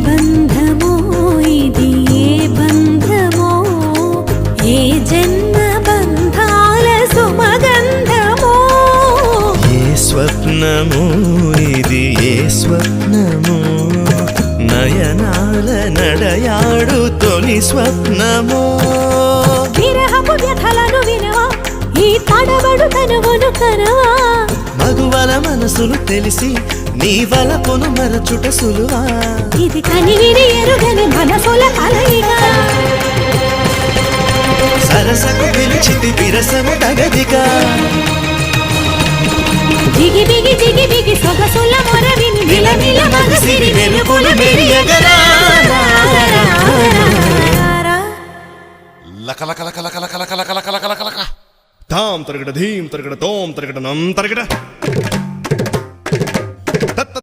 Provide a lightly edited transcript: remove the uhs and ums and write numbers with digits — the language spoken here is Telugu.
బంధమో ఇది ఏ బంధమో ఏ జన్మ బంధాల సుమగంధమో ఏ స్వప్నమో ఇది ఏ స్వప్నమో నయనాల నడయాడు తొలి స్వప్నమో విరహపు వ్యథలను వినవా ఈ తడబడు తనువును కనవా మగువల మనసులు తెలిసి నీ వలపును మరచుట సులువా ఇది కనివిని ఎరుగని మనసుల కలయిక సరసకు పిలిచితి విరసము తగదిగా జిగి బిగి జిగి బిగి సొగసుల మొరవిని నిలనిల మగసిరి వెలుగులు మెరియగరా లక లక లక లక లక లక లక లక లక లక తాం తరగడ ధీం తరగడ తోం తరగడ నం తరగడ